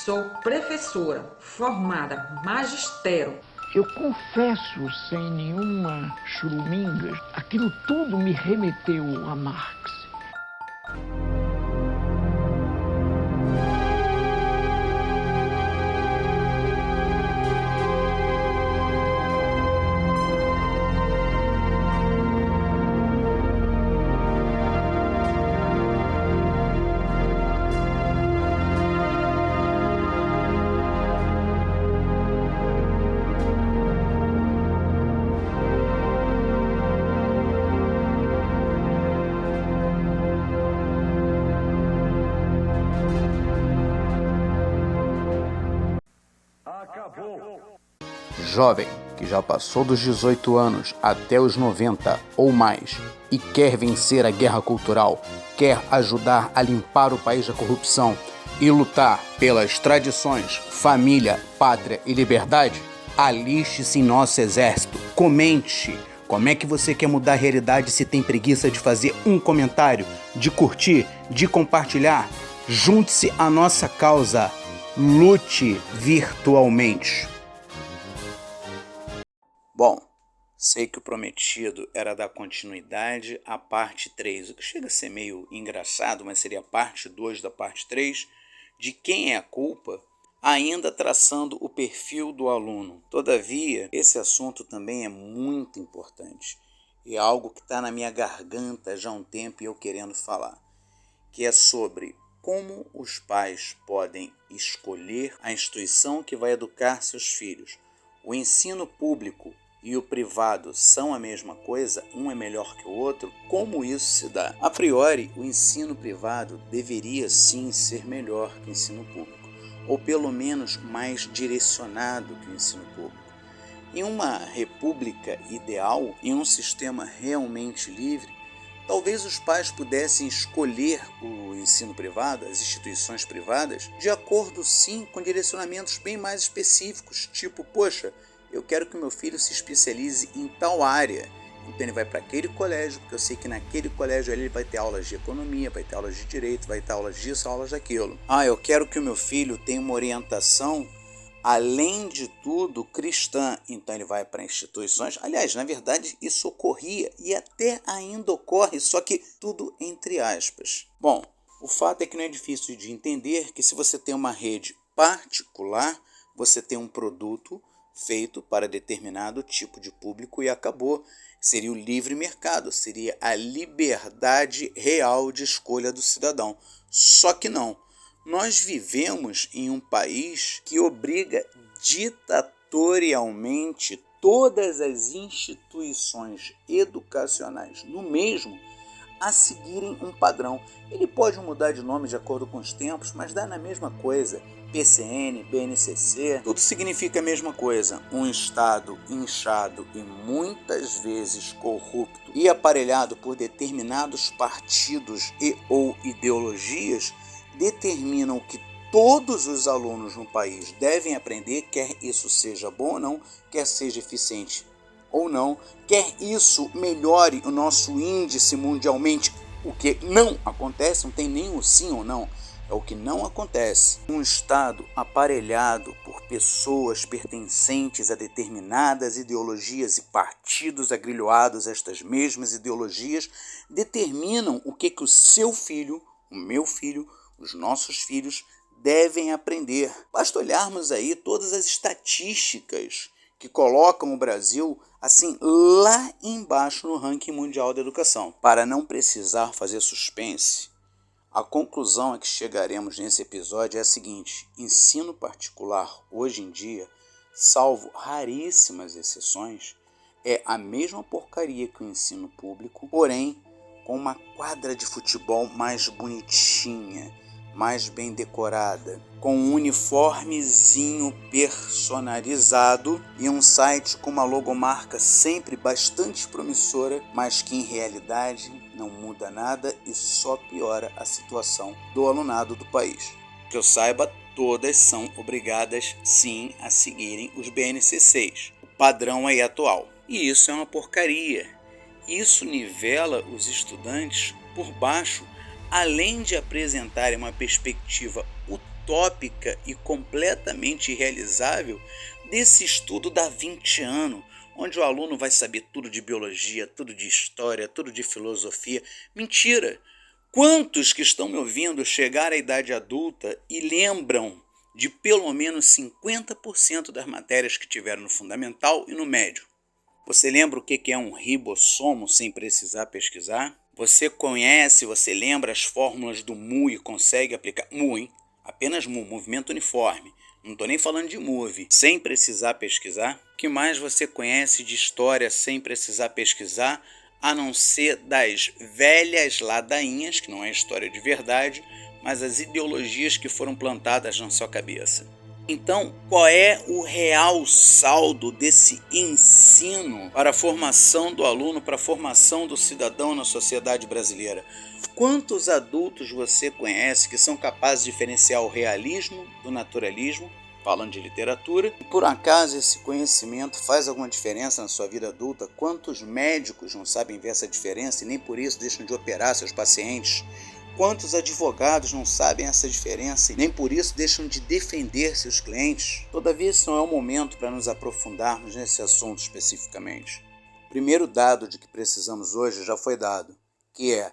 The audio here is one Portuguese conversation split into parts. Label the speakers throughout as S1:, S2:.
S1: Sou professora, formada, magistério.
S2: Eu confesso, sem nenhuma churuminga, aquilo tudo me remeteu a Marx.
S3: Jovem que já passou dos 18 anos até os 90 ou mais e quer vencer a guerra cultural, quer ajudar a limpar o país da corrupção e lutar pelas tradições, família, pátria e liberdade, aliste-se em nosso exército. Comente como é que você quer mudar a realidade se tem preguiça de fazer um comentário, de curtir, de compartilhar. Junte-se à nossa causa. Lute virtualmente. Bom, sei que o prometido era dar continuidade à parte 3, o que chega a ser meio engraçado, mas seria a parte 2 da parte 3, de quem é a culpa, ainda traçando o perfil do aluno. Todavia, esse assunto também é muito importante, e é algo que está na minha garganta já há um tempo e eu querendo falar, que é sobre como os pais podem escolher a instituição que vai educar seus filhos. O ensino público e o privado são a mesma coisa? Um é melhor que o outro? Como isso se dá? A priori, o ensino privado deveria sim ser melhor que o ensino público, ou pelo menos mais direcionado que o ensino público. Em uma república ideal, em um sistema realmente livre, talvez os pais pudessem escolher o ensino privado, as instituições privadas, de acordo sim com direcionamentos bem mais específicos, tipo, poxa, eu quero que meu filho se especialize em tal área, então ele vai para aquele colégio, porque eu sei que naquele colégio ele vai ter aulas de economia, vai ter aulas de direito, vai ter aulas disso, aulas daquilo. Eu quero que o meu filho tenha uma orientação, além de tudo, cristã, então ele vai para instituições. Aliás, na verdade, isso ocorria e até ainda ocorre, só que tudo entre aspas. Bom, o fato é que não é difícil de entender que se você tem uma rede particular, você tem um produto feito para determinado tipo de público e acabou. Seria o livre mercado, seria a liberdade real de escolha do cidadão. Só que não. Nós vivemos em um país que obriga ditatorialmente todas as instituições educacionais no mesmo a seguirem um padrão. Ele pode mudar de nome de acordo com os tempos, mas dá na mesma coisa. PCN, BNCC, tudo significa a mesma coisa. Um Estado inchado e muitas vezes corrupto e aparelhado por determinados partidos e ou ideologias determinam que todos os alunos no país devem aprender, quer isso seja bom ou não, quer seja eficiente ou não, quer isso melhore o nosso índice mundialmente, o que não acontece, não tem nem o sim ou não, é o que não acontece. Um Estado aparelhado por pessoas pertencentes a determinadas ideologias e partidos agrilhoados a estas mesmas ideologias determinam o que o seu filho, o meu filho, os nossos filhos devem aprender. Basta olharmos aí todas as estatísticas que colocam o Brasil assim lá embaixo no ranking mundial da educação. Para não precisar fazer suspense, a conclusão a que chegaremos nesse episódio é a seguinte: ensino particular hoje em dia, salvo raríssimas exceções, é a mesma porcaria que o ensino público, porém com uma quadra de futebol mais bonitinha, mais bem decorada, com um uniformezinho personalizado e um site com uma logomarca sempre bastante promissora, mas que em realidade não muda nada e só piora a situação do alunado do país. Que eu saiba, todas são obrigadas sim a seguirem os BNCCs, o padrão aí atual. E isso é uma porcaria. Isso nivela os estudantes por baixo, além de apresentarem uma perspectiva utópica e completamente irrealizável desse estudo darwiniano, onde o aluno vai saber tudo de biologia, tudo de história, tudo de filosofia. Mentira! Quantos que estão me ouvindo chegar à idade adulta e lembram de pelo menos 50% das matérias que tiveram no fundamental e no médio? Você lembra o que é um ribossomo sem precisar pesquisar? Você conhece, você lembra as fórmulas do mu e consegue aplicar? Mu, hein? Apenas mu, movimento uniforme. Não estou nem falando de move, sem precisar pesquisar. O que mais você conhece de história sem precisar pesquisar, a não ser das velhas ladainhas, que não é história de verdade, mas as ideologias que foram plantadas na sua cabeça? Então, qual é o real saldo desse ensino para a formação do aluno, para a formação do cidadão na sociedade brasileira? Quantos adultos você conhece que são capazes de diferenciar o realismo do naturalismo, falando de literatura? E por acaso esse conhecimento faz alguma diferença na sua vida adulta? Quantos médicos não sabem ver essa diferença e nem por isso deixam de operar seus pacientes? Quantos advogados não sabem essa diferença e nem por isso deixam de defender seus clientes? Todavia, esse não é o momento para nos aprofundarmos nesse assunto especificamente. O primeiro dado de que precisamos hoje já foi dado, que é: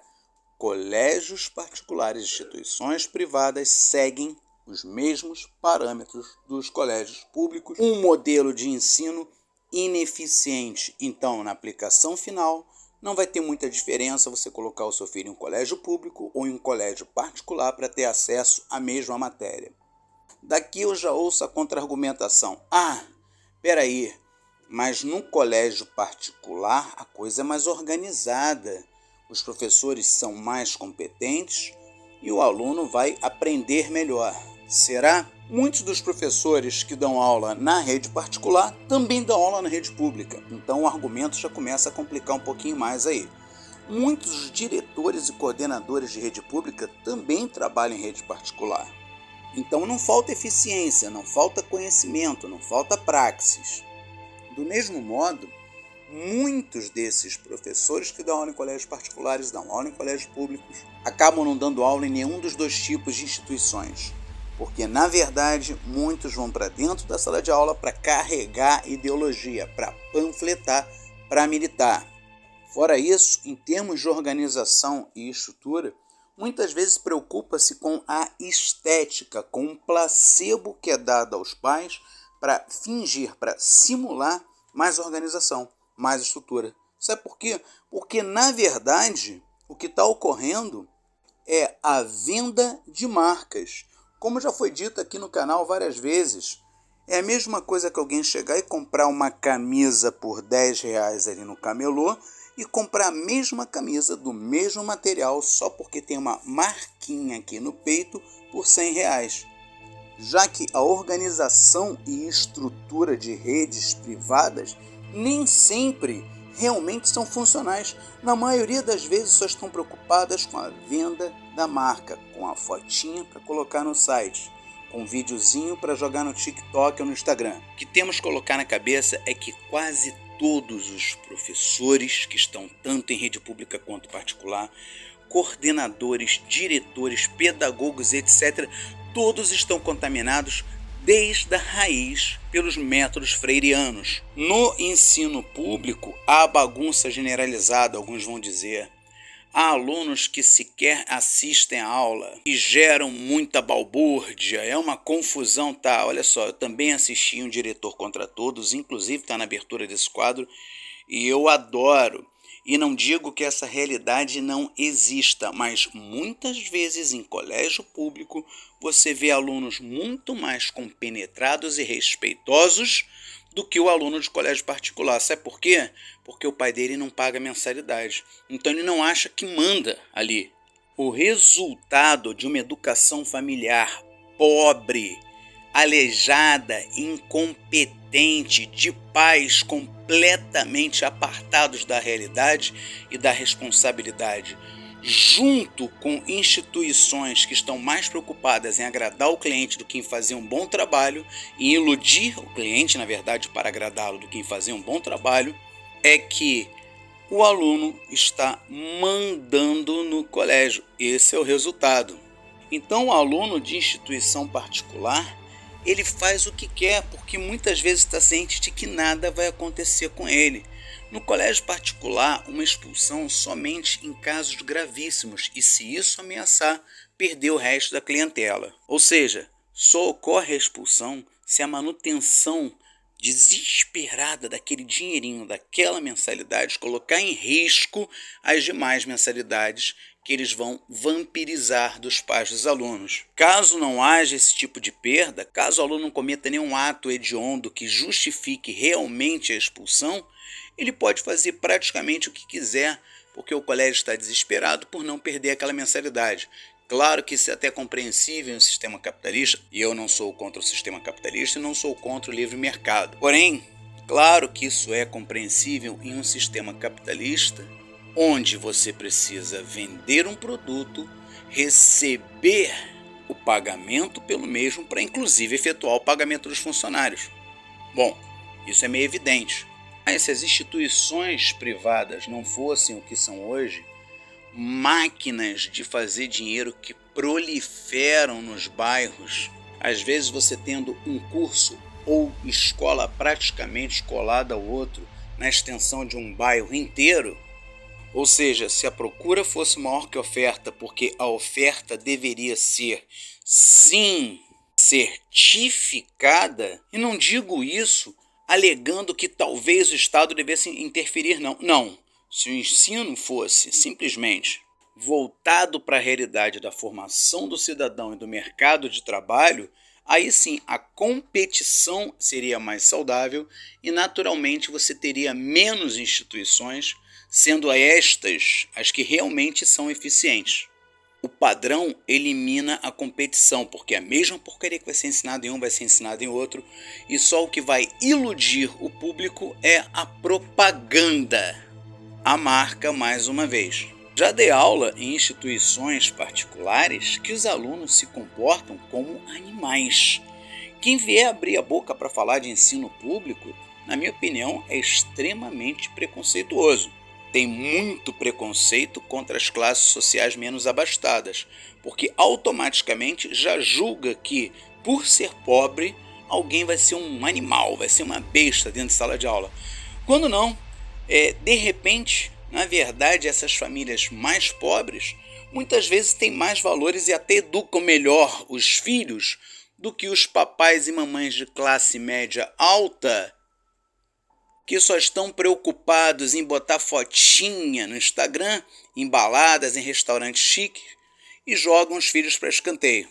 S3: colégios particulares e instituições privadas seguem os mesmos parâmetros dos colégios públicos, um modelo de ensino ineficiente. Então, na aplicação final, não vai ter muita diferença você colocar o seu filho em um colégio público ou em um colégio particular para ter acesso à mesma matéria. Daqui eu já ouço a contra-argumentação. Peraí, mas no colégio particular a coisa é mais organizada. Os professores são mais competentes e o aluno vai aprender melhor. Será? Muitos dos professores que dão aula na rede particular também dão aula na rede pública. Então o argumento já começa a complicar um pouquinho mais aí. Muitos diretores e coordenadores de rede pública também trabalham em rede particular. Então não falta eficiência, não falta conhecimento, não falta praxis. Do mesmo modo, muitos desses professores que dão aula em colégios particulares, dão aula em colégios públicos, acabam não dando aula em nenhum dos dois tipos de instituições. Porque, na verdade, muitos vão para dentro da sala de aula para carregar ideologia, para panfletar, para militar. Fora isso, em termos de organização e estrutura, muitas vezes preocupa-se com a estética, com o placebo que é dado aos pais para fingir, para simular mais organização, mais estrutura. Sabe por quê? Porque, na verdade, o que está ocorrendo é a venda de marcas. Como já foi dito aqui no canal várias vezes, é a mesma coisa que alguém chegar e comprar uma camisa por R$10 ali no camelô e comprar a mesma camisa do mesmo material só porque tem uma marquinha aqui no peito por R$100. Já que a organização e estrutura de redes privadas nem sempre realmente são funcionais. Na maioria das vezes só estão preocupadas com a venda da marca, com a fotinha para colocar no site, com um videozinho para jogar no TikTok ou no Instagram. O que temos que colocar na cabeça é que quase todos os professores que estão tanto em rede pública quanto particular, coordenadores, diretores, pedagogos, etc., todos estão contaminados desde a raiz pelos métodos freirianos. No ensino público, há bagunça generalizada, alguns vão dizer. Há alunos que sequer assistem a aula e geram muita balbúrdia, é uma confusão, tá? Olha só, eu também assisti Um Diretor Contra Todos, inclusive está na abertura desse quadro, e eu adoro. E não digo que essa realidade não exista, mas muitas vezes em colégio público você vê alunos muito mais compenetrados e respeitosos do que o aluno de colégio particular. Sabe por quê? Porque o pai dele não paga mensalidade. Então ele não acha que manda ali. O resultado de uma educação familiar pobre, aleijada, incompetente, de pais completamente apartados da realidade e da responsabilidade, junto com instituições que estão mais preocupadas em agradar o cliente do que em fazer um bom trabalho, em iludir o cliente, na verdade, para agradá-lo do que em fazer um bom trabalho, é que o aluno está mandando no colégio. Esse é o resultado. Então o aluno de instituição particular, ele faz o que quer, porque muitas vezes está ciente de que nada vai acontecer com ele. No colégio particular, uma expulsão somente em casos gravíssimos e, se isso ameaçar, perder o resto da clientela. Ou seja, só ocorre a expulsão se a manutenção desesperada daquele dinheirinho, daquela mensalidade, colocar em risco as demais mensalidades que eles vão vampirizar dos pais dos alunos. Caso não haja esse tipo de perda, caso o aluno não cometa nenhum ato hediondo que justifique realmente a expulsão, ele pode fazer praticamente o que quiser, porque o colégio está desesperado por não perder aquela mensalidade. Claro que isso é até compreensível em um sistema capitalista, e eu não sou contra o sistema capitalista e não sou contra o livre mercado. Porém, claro que isso é compreensível em um sistema capitalista, onde você precisa vender um produto, receber o pagamento pelo mesmo para inclusive efetuar o pagamento dos funcionários. Bom, isso é meio evidente. Mas se as instituições privadas não fossem o que são hoje, máquinas de fazer dinheiro que proliferam nos bairros, às vezes você tendo um curso ou escola praticamente colada ao outro na extensão de um bairro inteiro, ou seja, se a procura fosse maior que a oferta, porque a oferta deveria ser, sim, certificada, e não digo isso alegando que talvez o Estado devesse interferir, não. Não. Se o ensino fosse simplesmente voltado para a realidade da formação do cidadão e do mercado de trabalho, aí sim a competição seria mais saudável e naturalmente você teria menos instituições, sendo estas as que realmente são eficientes. O padrão elimina a competição, porque a mesma porcaria que vai ser ensinada em um vai ser ensinada em outro, e só o que vai iludir o público é a propaganda. A marca mais uma vez. Já dei aula em instituições particulares que os alunos se comportam como animais. Quem vier abrir a boca para falar de ensino público, na minha opinião, é extremamente preconceituoso. Tem muito preconceito contra as classes sociais menos abastadas, porque automaticamente já julga que, por ser pobre, alguém vai ser um animal, vai ser uma besta dentro de sala de aula. Quando não, de repente, na verdade, essas famílias mais pobres muitas vezes têm mais valores e até educam melhor os filhos do que os papais e mamães de classe média alta, que só estão preocupados em botar fotinha no Instagram, em baladas, em restaurantes chiques, e jogam os filhos para escanteio.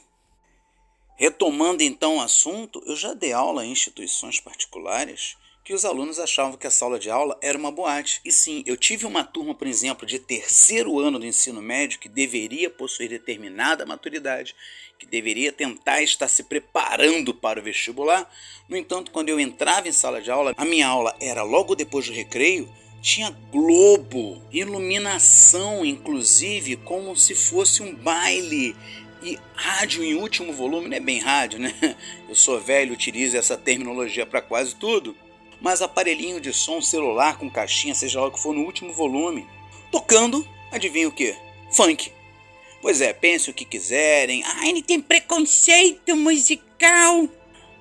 S3: Retomando então o assunto, eu já dei aula em instituições particulares que os alunos achavam que a sala de aula era uma boate. E sim, eu tive uma turma, por exemplo, de terceiro ano do ensino médio que deveria possuir determinada maturidade, que deveria tentar estar se preparando para o vestibular. No entanto, quando eu entrava em sala de aula, a minha aula era logo depois do recreio, tinha globo, iluminação, inclusive, como se fosse um baile. E rádio em último volume, não é bem rádio, né? Eu sou velho, utilizo essa terminologia para quase tudo. Mas aparelhinho de som, celular com caixinha, seja lá o que for, no último volume. Tocando, adivinha o quê? Funk. Pois é, pense o que quiserem. Ele tem preconceito musical.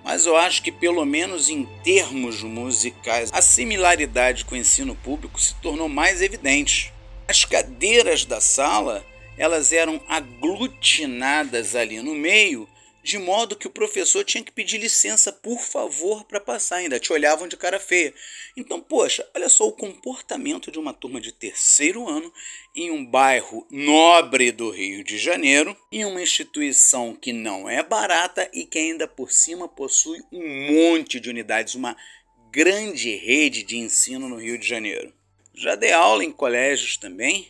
S3: Mas eu acho que pelo menos em termos musicais, a similaridade com o ensino público se tornou mais evidente. As cadeiras da sala, elas eram aglutinadas ali no meio, de modo que o professor tinha que pedir licença, por favor, para passar, ainda te olhavam de cara feia. Então, poxa, olha só o comportamento de uma turma de terceiro ano em um bairro nobre do Rio de Janeiro, em uma instituição que não é barata e que ainda por cima possui um monte de unidades, uma grande rede de ensino no Rio de Janeiro. Já dei aula em colégios também,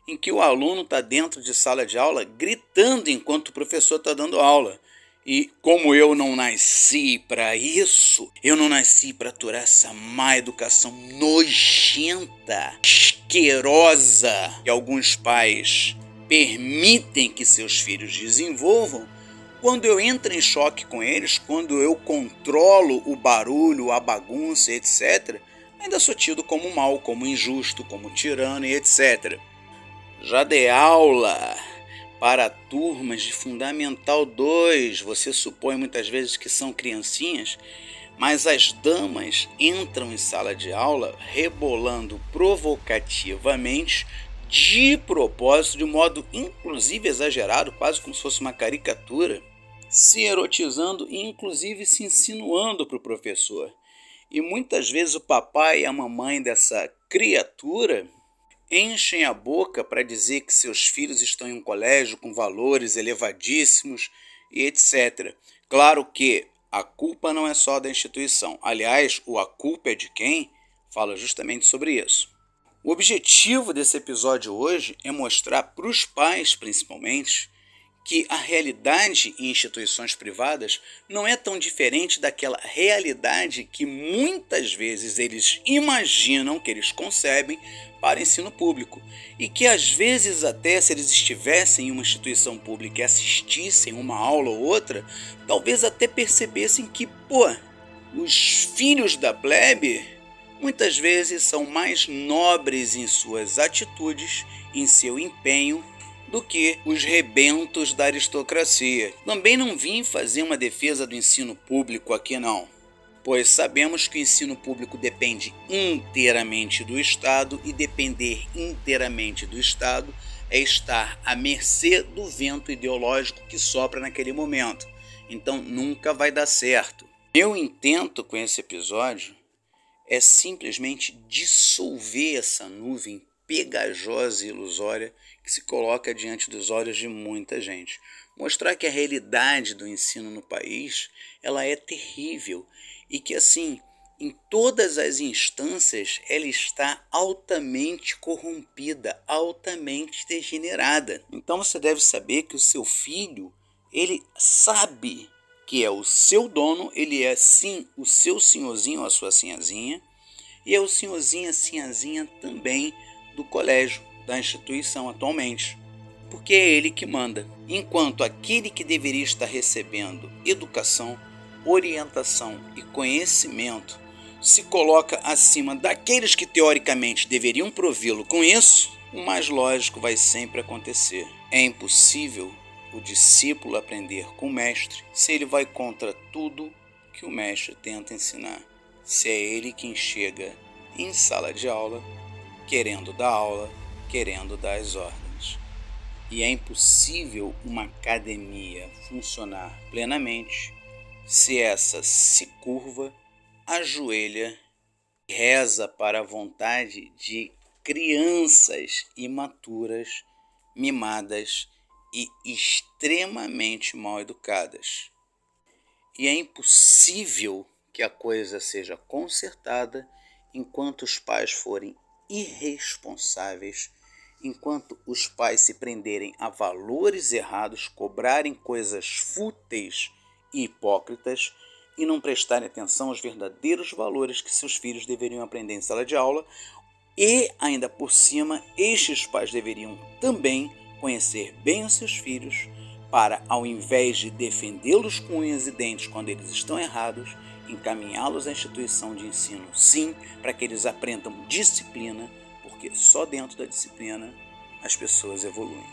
S3: em que o aluno está dentro de sala de aula gritando enquanto o professor está dando aula. E como eu não nasci para isso, eu não nasci para aturar essa má educação nojenta, asquerosa, que alguns pais permitem que seus filhos desenvolvam, quando eu entro em choque com eles, quando eu controlo o barulho, a bagunça, etc., ainda sou tido como mau, como injusto, como tirano e etc. Já dei aula para turmas de Fundamental 2. Você supõe muitas vezes que são criancinhas, mas as damas entram em sala de aula rebolando provocativamente, de propósito, de modo inclusive exagerado, quase como se fosse uma caricatura, se erotizando e inclusive se insinuando para o professor. E muitas vezes o papai e a mamãe dessa criatura enchem a boca para dizer que seus filhos estão em um colégio com valores elevadíssimos e etc. Claro que a culpa não é só da instituição. Aliás, o A Culpa é de Quem fala justamente sobre isso. O objetivo desse episódio hoje é mostrar para os pais, principalmente, que a realidade em instituições privadas não é tão diferente daquela realidade que muitas vezes eles imaginam, que eles concebem para ensino público. E que às vezes até se eles estivessem em uma instituição pública e assistissem uma aula ou outra, talvez até percebessem que, os filhos da plebe muitas vezes são mais nobres em suas atitudes, em seu empenho, do que os rebentos da aristocracia. Também não vim fazer uma defesa do ensino público aqui não, pois sabemos que o ensino público depende inteiramente do Estado, e depender inteiramente do Estado é estar à mercê do vento ideológico que sopra naquele momento. Então nunca vai dar certo. Meu intento com esse episódio é simplesmente dissolver essa nuvem pegajosa e ilusória que se coloca diante dos olhos de muita gente. Mostrar que a realidade do ensino no país, ela é terrível e que, assim, em todas as instâncias, ela está altamente corrompida, altamente degenerada. Então você deve saber que o seu filho, ele sabe que é o seu dono, ele é sim o seu senhorzinho ou a sua sinhazinha, e é o senhorzinho, a sinhazinha também do colégio, da instituição atualmente, porque é ele que manda, enquanto aquele que deveria estar recebendo educação, orientação e conhecimento se coloca acima daqueles que teoricamente deveriam provê-lo com isso, o mais lógico vai sempre acontecer. É impossível o discípulo aprender com o mestre se ele vai contra tudo que o mestre tenta ensinar, se é ele quem chega em sala de aula querendo dar aula, querendo dar as ordens. E é impossível uma academia funcionar plenamente se essa se curva, ajoelha e reza para a vontade de crianças imaturas, mimadas e extremamente mal educadas. E é impossível que a coisa seja consertada enquanto os pais forem irresponsáveis, enquanto os pais se prenderem a valores errados, cobrarem coisas fúteis e hipócritas e não prestarem atenção aos verdadeiros valores que seus filhos deveriam aprender em sala de aula. E, ainda por cima, estes pais deveriam também conhecer bem os seus filhos para, ao invés de defendê-los com unhas e dentes quando eles estão errados, encaminhá-los à instituição de ensino, sim, para que eles aprendam disciplina, porque só dentro da disciplina as pessoas evoluem.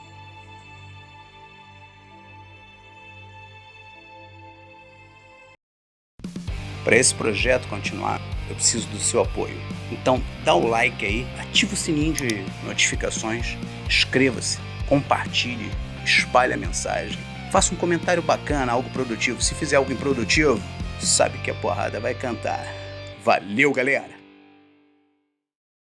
S3: Para esse projeto continuar, eu preciso do seu apoio. Então dá o like aí, ativa o sininho de notificações, inscreva-se, compartilhe, espalhe a mensagem, faça um comentário bacana, algo produtivo. Se fizer algo improdutivo, sabe que a porrada vai cantar. Valeu, galera!